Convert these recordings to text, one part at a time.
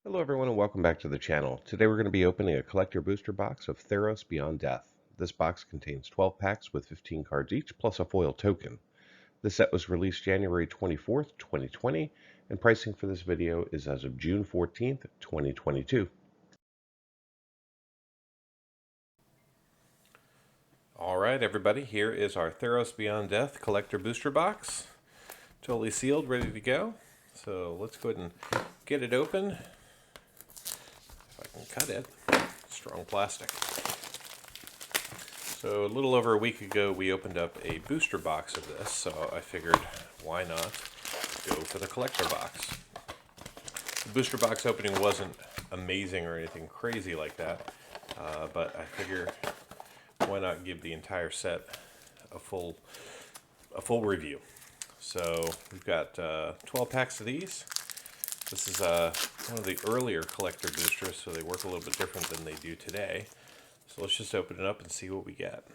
Hello everyone and welcome back to the channel. Today we're going to be opening a collector booster box of Theros Beyond Death. This box contains 12 packs with 15 cards each plus a foil token. This set was released January 24th, 2020 and pricing for this video is as of June 14th, 2022. Alright everybody, here is our Theros Beyond Death collector booster box. Totally sealed, ready to go. So let's go ahead and get it open. If I can cut it. Strong plastic. So a little over a week ago we opened up a booster box of this, so I figured why not go for the collector box. The booster box opening wasn't amazing or anything crazy like that, but I figure why not give the entire set a full review. So we've got 12 packs of these. This is one of the earlier collector boosters, so they work a little bit different than they do today. So let's just open it up and see what we get.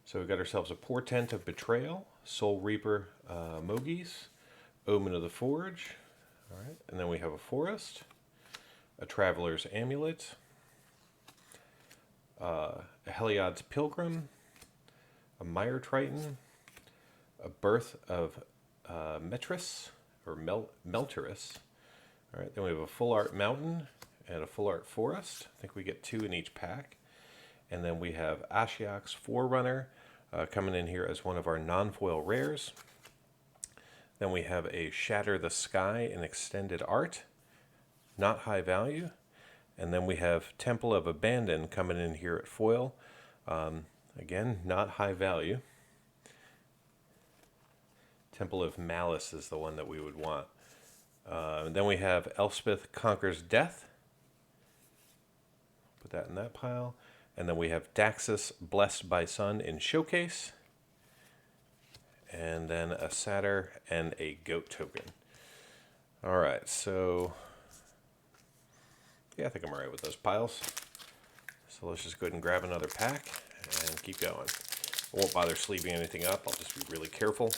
So we've got ourselves a Portent of Betrayal, Soul Reaper Mogies, Omen of the Forge, all right, and then we have a Forest, a Traveler's Amulet, a Heliod's Pilgrim, a Mire Triton, a Birth of Metris, or Melteris. All right, then we have a Full Art Mountain and a Full Art Forest. I think we get 2 in each pack. And then we have Ashiok's Forerunner coming in here as one of our non-foil rares. Then we have a Shatter the Sky in extended art, not high value. And then we have Temple of Abandon coming in here at foil. Again, not high value. Temple of Malice is the one that we would want. Then we have Elspeth Conquers Death. Put that in that pile. And then we have Daxus Blessed by Sun in Showcase. And then a Satyr and a Goat token. Alright, so yeah, I think I'm alright with those piles. So let's just go ahead and grab another pack and keep going. I won't bother sleeving anything up, I'll just be really careful.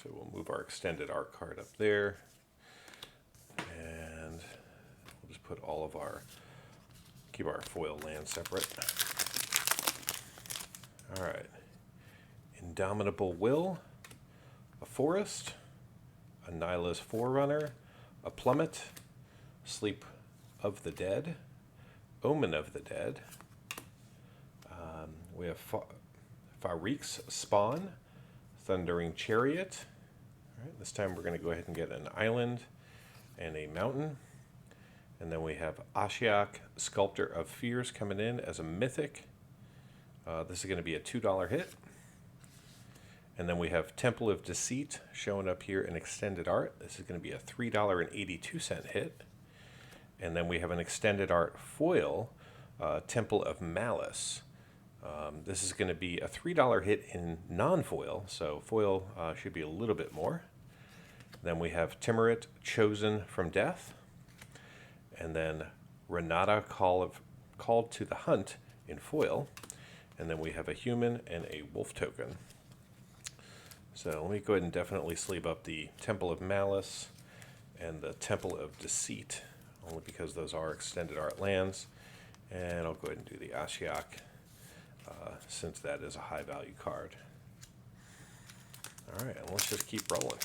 So we'll move our extended art card up there. And we'll just put all of our, keep our foil land separate. All right. Indomitable Will, a Forest, a Nyla's Forerunner, a Plummet, Sleep of the Dead, Omen of the Dead. We have Farik's Spawn, Thundering Chariot. All right, this time we're going to go ahead and get an island and a mountain. And then we have Ashiok, Sculptor of Fears, coming in as a mythic. This is going to be a $2 hit. And then we have Temple of Deceit showing up here in extended art. This is going to be a $3.82 hit. And then we have an extended art foil, Temple of Malice. This is going to be a $3 hit in non-foil, so foil should be a little bit more. Then we have Timurit, Chosen from Death. And then Renata, Called to the Hunt in foil. And then we have a human and a wolf token. So let me go ahead and definitely sleeve up the Temple of Malice and the Temple of Deceit, only because those are extended art lands. And I'll go ahead and do the Ashiok, since that is a high value card. All right, and let's just keep rolling.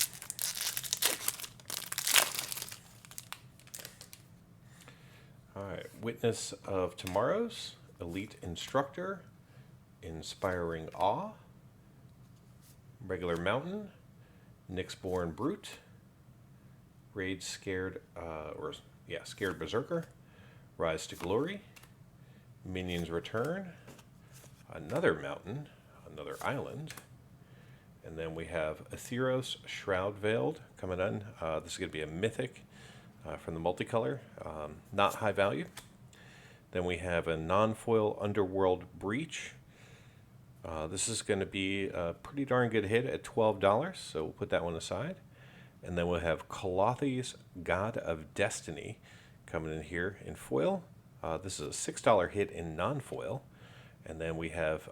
All right, Witness of Tomorrow's, Elite Instructor, Inspiring Awe, Regular Mountain, Nyxborn Brute, Raid Scared Berserker, Rise to Glory, Minions Return, another mountain, another island, and then we have a Theros Shroud Veiled coming in. This is going to be a mythic from the multicolor, not high value. Then we have a non-foil Underworld Breach. This is going to be a pretty darn good hit at $12, so we'll put that one aside. And then we'll have Kolothi's God of Destiny coming in here in foil. This is a $6 hit in non-foil. And then we have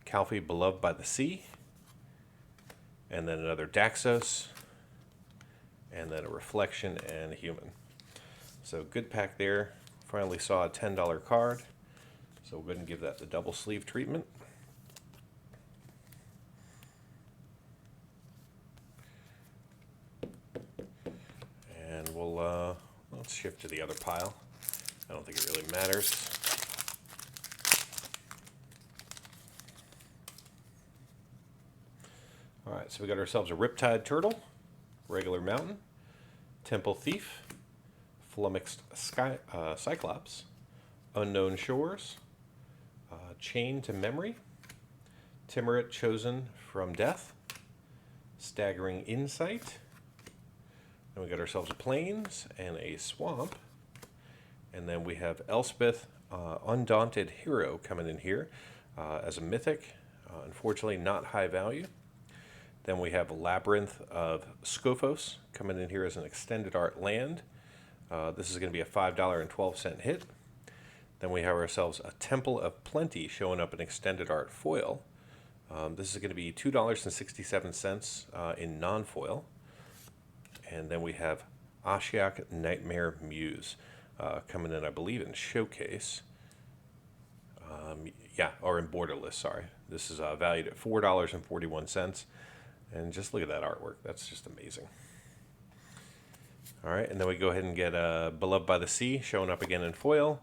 Kalfi, Beloved by the Sea. And then another Daxos. and then a reflection and a human. So good pack there. Finally saw a $10 card. So we'll go ahead and give that the double sleeve treatment. And let's shift to the other pile. I don't think it really matters. Alright, so we got ourselves a Riptide Turtle, regular Mountain, Temple Thief, Flummoxed Cyclops, Unknown Shores, Chain to Memory, Timurit Chosen from Death, Staggering Insight, and we got ourselves a Plains and a Swamp, and then we have Elspeth, Undaunted Hero coming in here as a Mythic, unfortunately not high value. Then we have Labyrinth of Scophos coming in here as an extended art land. This is going to be a $5.12 hit. Then we have ourselves a Temple of Plenty showing up in extended art foil. This is going to be $2.67 in non-foil. And then we have Ashiok Nightmare Muse coming in, I believe, in Showcase. Yeah, or in Borderless, sorry. This is valued at $4.41. And just look at that artwork. That's just amazing. All right, and then we go ahead and get a Beloved by the Sea showing up again in foil,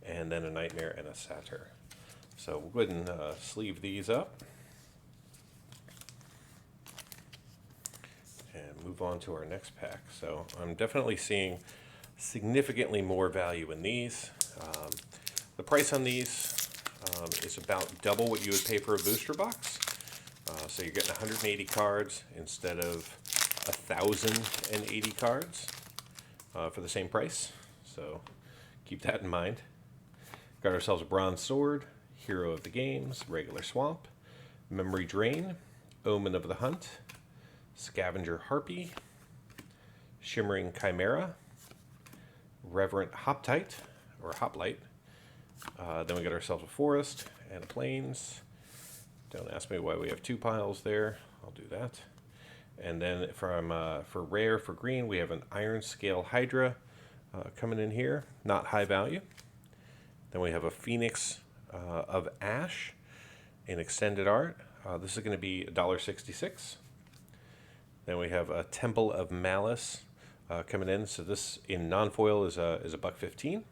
and then a Nightmare and a Satyr. So we'll go ahead and sleeve these up. And move on to our next pack. So I'm definitely seeing significantly more value in these. The price on these is about double what you would pay for a booster box. So you're getting 180 cards instead of 1,080 cards for the same price. So keep that in mind. Got ourselves a Bronze Sword, Hero of the Games, regular Swamp, Memory Drain, Omen of the Hunt, Scavenger Harpy, Shimmering Chimera, Reverent Hoplite, or Hoplite. Then we got ourselves a Forest and a Plains. Don't ask me why we have two piles there. I'll do that. And then for rare, for green, we have an Iron Scale Hydra coming in here. Not high value. Then we have a Phoenix of Ash in extended art. This is going to be $1.66. Then we have a Temple of Malice coming in. So this in non-foil is a $1.15.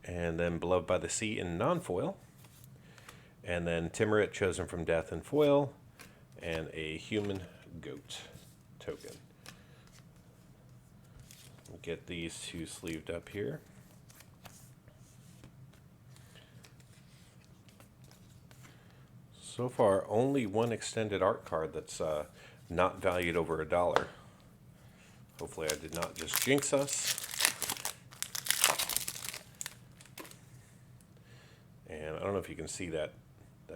And then Beloved by the Sea in non-foil. And then Timurit Chosen from Death in foil. And a Human Goat token. We'll get these two sleeved up here. So far, only one extended art card that's not valued over $1. Hopefully I did not just jinx us. And I don't know if you can see that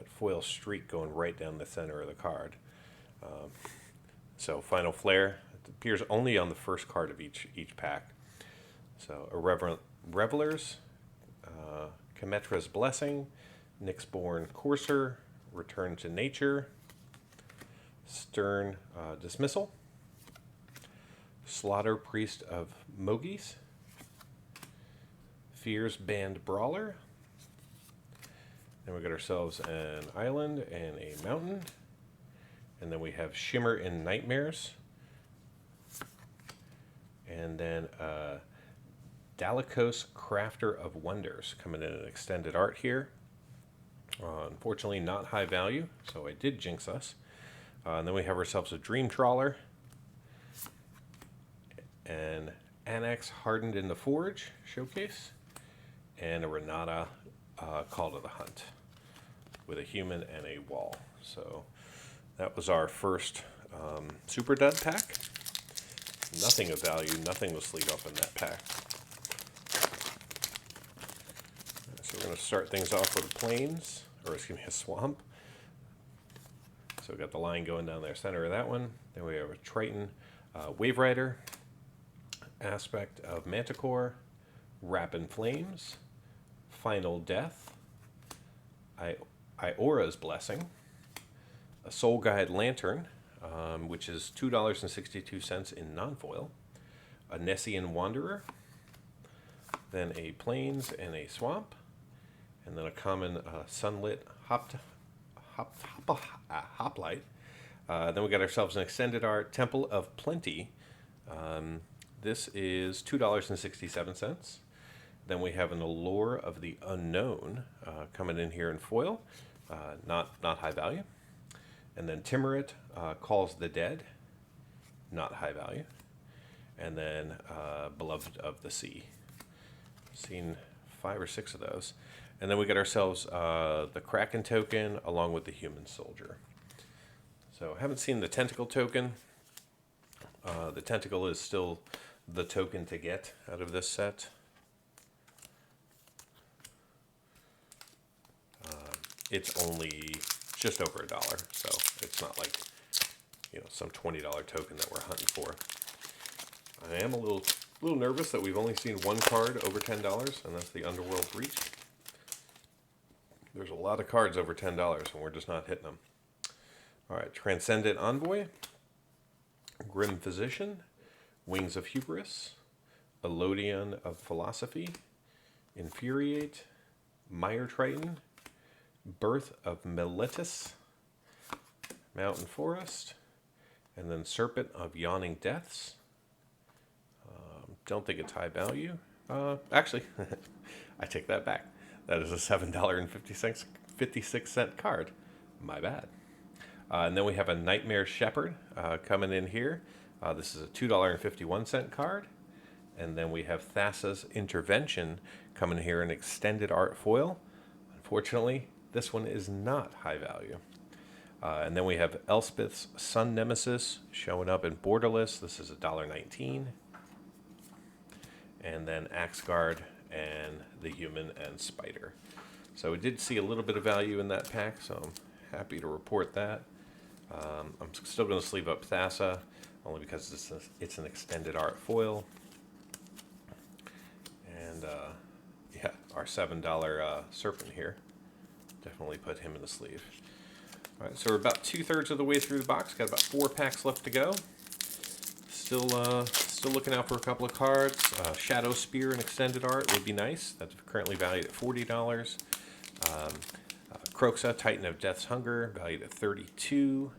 foil streak going right down the center of the card. So Final Flare, it appears only on the first card of each pack. So Irreverent Revelers, Kemetra's Blessing, Nyxborn Courser, Return to Nature, Stern Dismissal, Slaughter Priest of Mogis, Fierce Band Brawler. Then we got ourselves an island and a mountain. And then we have Shimmer in Nightmares. And then Dalikos Crafter of Wonders coming in an extended art here. Unfortunately not high value, so I did jinx us. And then we have ourselves a Dream Trawler. An Annex Hardened in the Forge showcase. And a Renata Call to the Hunt with a human and a wall. So that was our first Super Dud pack. Nothing of value, nothing was sleeved up in that pack. So we're going to start things off with a Plains, or excuse me, a Swamp. So we got the line going down there, center of that one. Then we have a Triton Wave Rider, Aspect of Manticore, Rapid Flames, Final Death, Iora's Blessing, a Soul Guide Lantern, which is $2.62 in non-foil. A Nessian Wanderer. Then a Plains and a Swamp. And then a common Sunlit Hoplite. Then we got ourselves an extended art Temple of Plenty. This is $2.67. Then we have an Allure of the Unknown coming in here in foil, not high value. And then Timurit Calls the Dead, not high value. And then Beloved of the Sea. Seen 5 or 6 of those. And then we got ourselves the Kraken token along with the Human Soldier. So I haven't seen the Tentacle token. The Tentacle is still the token to get out of this set. It's only just over $1, so it's not like, you know, some $20 token that we're hunting for. I am a little nervous that we've only seen one card over $10, and that's the Underworld Reach. There's a lot of cards over $10, and we're just not hitting them. All right, Transcendent Envoy, Grim Physician, Wings of Hubris, Elodion of Philosophy, Infuriate, Mire Triton, Birth of Melitus, Mountain Forest, and then Serpent of Yawning Depths. Don't think it's high value. Actually, I take that back. That is a $7.56 card. My bad. And then we have a Nightmare Shepherd coming in here. This is a $2.51 card. And then we have Thassa's Intervention coming here in extended art foil. Unfortunately, this one is not high value. And then we have Elspeth's Sun Nemesis showing up in borderless. This is $1.19. And then Axeguard and the Human and Spider. So we did see a little bit of value in that pack, so I'm happy to report that. I'm still going to sleeve up Thassa, only because it's an extended art foil. And yeah, our $7 Serpent here. Definitely put him in the sleeve. All right, so we're about 2/3 of the way through the box. Got about 4 packs left to go. Still looking out for a couple of cards. Shadow Spear and extended art would be nice. That's currently valued at $40. Kroxa, Titan of Death's Hunger, valued at $32.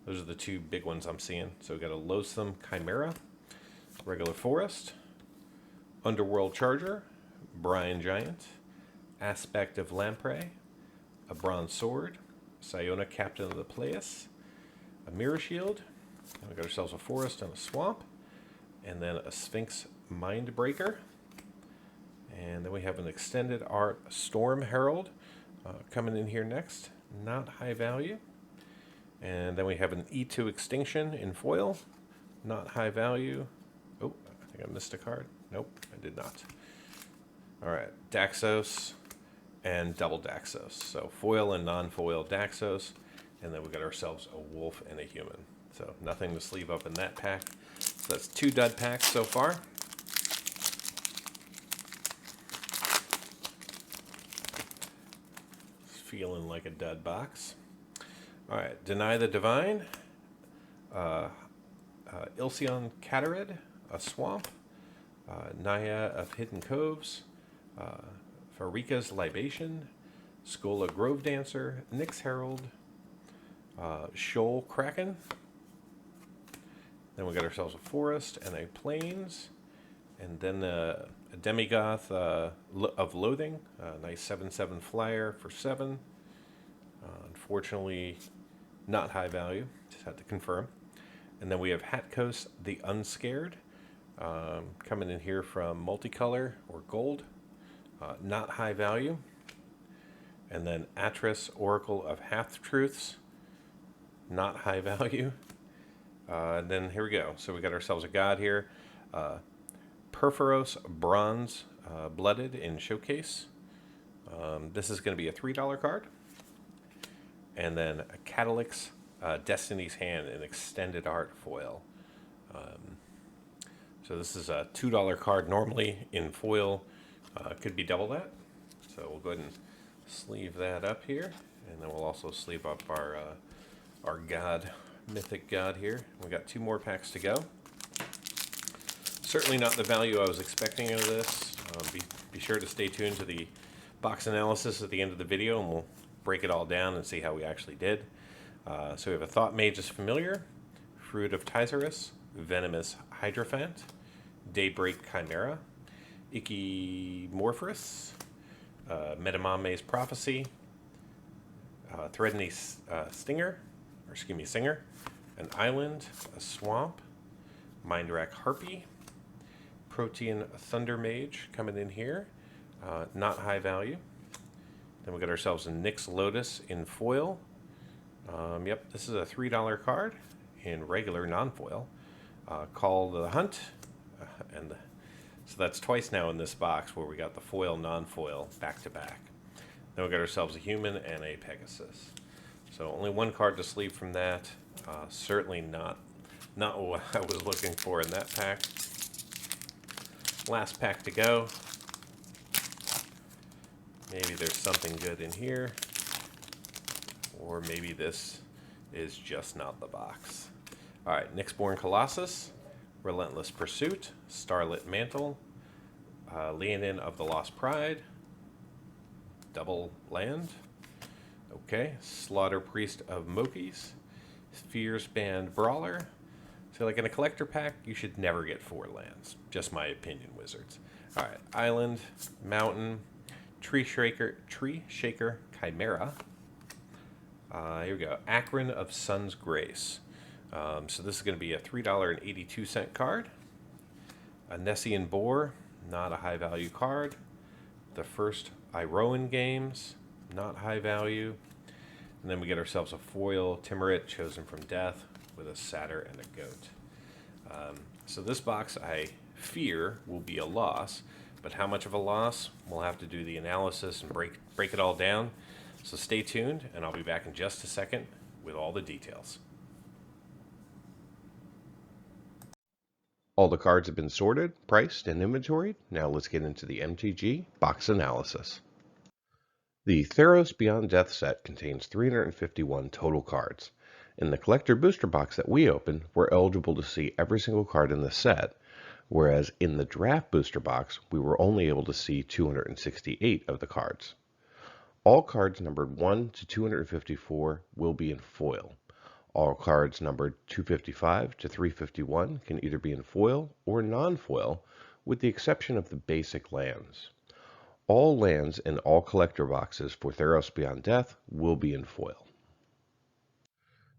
Those are the 2 big ones I'm seeing. So we got a Loathsome Chimera, Regular Forest, Underworld Charger, Brian Giant, Aspect of Lamprey, a Bronze Sword, Siona Captain of the Playas, a Mirror Shield. We got ourselves a Forest and a Swamp, and then a Sphinx Mindbreaker. And then we have an extended art Storm Herald coming in here next. Not high value. And then we have an E2 Extinction in foil. Not high value. Oh, I think I missed a card. Nope, I did not. All right, Daxos and double Daxos. So foil and non-foil Daxos. And then we got ourselves a Wolf and a Human. So nothing to sleeve up in that pack. So that's 2 dud packs so far. Feeling like a dud box. All right, Deny the Divine, Ilsion Catarid, a Swamp, Naya of Hidden Coves, Farika's Libation, Skola Grove Dancer, Nyx Herald, Shoal Kraken. Then we got ourselves a Forest and a Plains, and then a Demigoth of Loathing, a nice 7/7 flyer for 7. Unfortunately, not high value, just had to confirm. And then we have Hatkos the Unscared, coming in here from Multicolor or Gold, not high value. And then Atris Oracle of Half-Truths, not high value. And then here we go. So we got ourselves a god here. Perforos Bronze Blooded in Showcase. This is going to be a $3 card. And then a Catalyx Destiny's Hand in extended art foil. So this is a $2 card normally in foil. Could be double that. So we'll go ahead and sleeve that up here. And then we'll also sleeve up our our god, mythic god here. We got 2 more packs to go. Certainly not the value I was expecting out of this. Be sure to stay tuned to the box analysis at the end of the video, and we'll break it all down and see how we actually did. So we have a Thought Mage's Familiar, Fruit of Theros, Venomous Hydrophant, Daybreak Chimera, Ikimorphous, Metamame's Prophecy, Threadney Singer, an Island, a Swamp, Mindrack Harpy, Protean Thunder Mage coming in here, not high value. Then we got ourselves a Nyx Lotus in foil. Yep, this is a $3 card in regular non-foil. Call the Hunt, so that's twice now in this box where we got the foil, non-foil back to back. Then we got ourselves a Human and a Pegasus. So only 1 card to sleeve from that. Certainly not what I was looking for in that pack. Last pack to go. Maybe there's something good in here. Or maybe this is just not the box. Alright, Nyxborn Colossus, Relentless Pursuit, Starlit Mantle, Leonin of the Lost Pride, Double Land, okay, Slaughter Priest of Mokis, Fierce Band Brawler. So like in a collector pack, you should never get 4 lands. Just my opinion, Wizards. Alright, Island, Mountain, Tree Shaker Chimera. Here we go, Akron of Sun's Grace. So this is going to be a $3.82 card. A Nessian Boar, not a high value card. The first Iroan Games, not high value. And then we get ourselves a foil Timurit, Chosen from Death, with a Satyr and a Goat. So this box, I fear, will be a loss. But how much of a loss? We'll have to do the analysis and break it all down. So stay tuned, and I'll be back in just a second with all the details. All the cards have been sorted, priced, and inventoried. Now let's get into the MTG Box Analysis. The Theros Beyond Death set contains 351 total cards. In the collector booster box that we opened, we're eligible to see every single card in the set, whereas in the draft booster box, we were only able to see 268 of the cards. All cards numbered 1 to 254 will be in foil. All cards numbered 255 to 351 can either be in foil or non-foil, with the exception of the basic lands. All lands in all collector boxes for Theros Beyond Death will be in foil.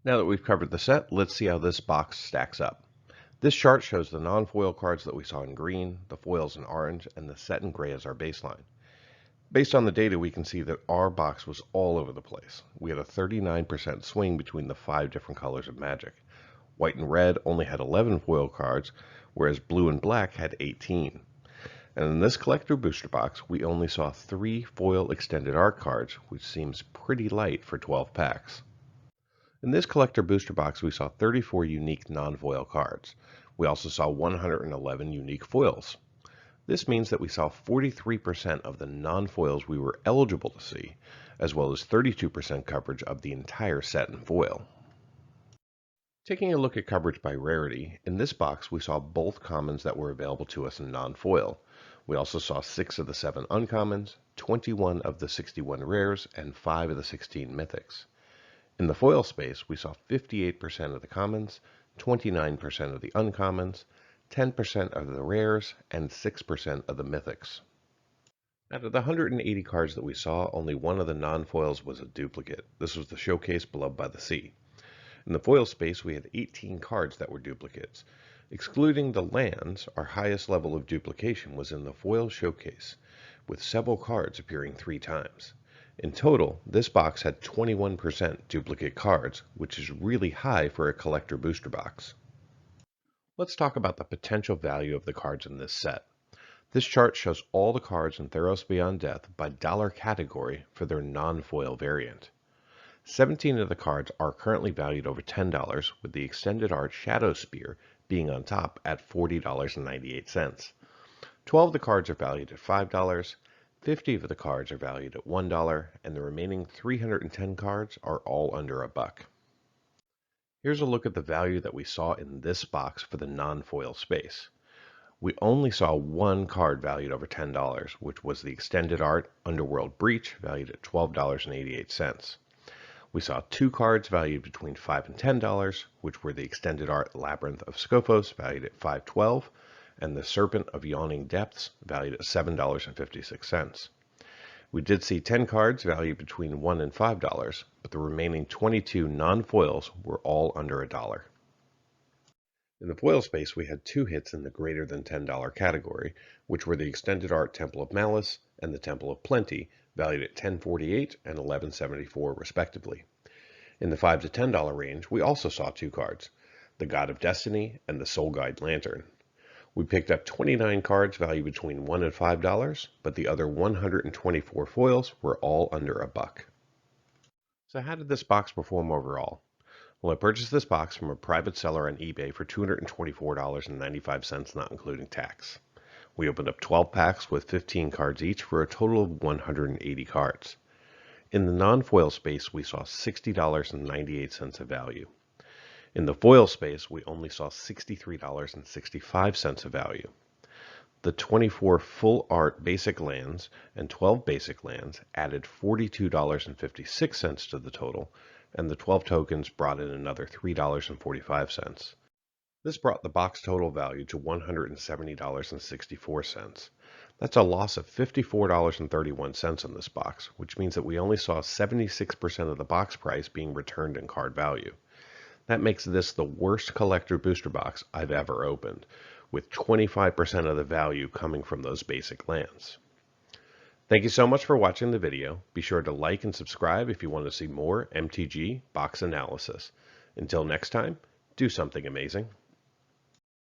Now that we've covered the set, let's see how this box stacks up. This chart shows the non-foil cards that we saw in green, the foils in orange, and the set in gray as our baseline. Based on the data, we can see that our box was all over the place. We had a 39% swing between the 5 different colors of Magic. White and red only had 11 foil cards, whereas blue and black had 18. And in this collector booster box, we only saw 3 foil extended art cards, which seems pretty light for 12 packs. In this collector booster box, we saw 34 unique non-foil cards. We also saw 111 unique foils. This means that we saw 43% of the non-foils we were eligible to see, as well as 32% coverage of the entire set in foil. Taking a look at coverage by rarity, in this box we saw both commons that were available to us in non-foil. We also saw 6 of the 7 uncommons, 21 of the 61 rares, and 5 of the 16 mythics. In the foil space, we saw 58% of the commons, 29% of the uncommons, 10% of the rares, and 6% of the mythics. Out of the 180 cards that we saw, only 1 of the non-foils was a duplicate. This was the Showcase Beloved by the Sea. In the foil space, we had 18 cards that were duplicates. Excluding the lands, our highest level of duplication was in the foil Showcase, with several cards appearing 3 times. In total, this box had 21% duplicate cards, which is really high for a collector booster box. Let's talk about the potential value of the cards in this set. This chart shows all the cards in Theros Beyond Death by dollar category for their non-foil variant. 17 of the cards are currently valued over $10, with the extended art Shadow Spear being on top at $40.98. 12 of the cards are valued at $5, 50 of the cards are valued at $1, and the remaining 310 cards are all under $1. Here's a look at the value that we saw in this box for the non-foil space. We only saw one card valued over $10, which was the Extended Art Underworld Breach, valued at $12.88. We saw two cards valued between $5 and $10, which were the Extended Art Labyrinth of Scophos, valued at $5.12, and the Serpent of Yawning Depths, valued at $7.56. We did see 10 cards valued between $1 and $5, but the remaining 22 non-foils were all under $1. In the foil space, we had two hits in the greater than $10 category, which were the Extended Art Temple of Malice and the Temple of Plenty, valued at $10.48 and $11.74 respectively. In the $5 to $10 range, we also saw two cards, the God of Destiny and the Soul Guide Lantern. We picked up 29 cards valued between $1 and $5, but the other 124 foils were all under $1. So how did this box perform overall? Well, I purchased this box from a private seller on eBay for $224.95, not including tax. We opened up 12 packs with 15 cards each for a total of 180 cards. In the non-foil space, we saw $60.98 of value. In the foil space, we only saw $63.65 of value. The 24 full art basic lands and 12 basic lands added $42.56 to the total, and the 12 tokens brought in another $3.45. This brought the box total value to $170.64. That's a loss of $54.31 on this box, which means that we only saw 76% of the box price being returned in card value. That makes this the worst collector booster box I've ever opened, with 25% of the value coming from those basic lands. Thank you so much for watching the video. Be sure to like and subscribe if you want to see more MTG Box Analysis. Until next time, do something amazing.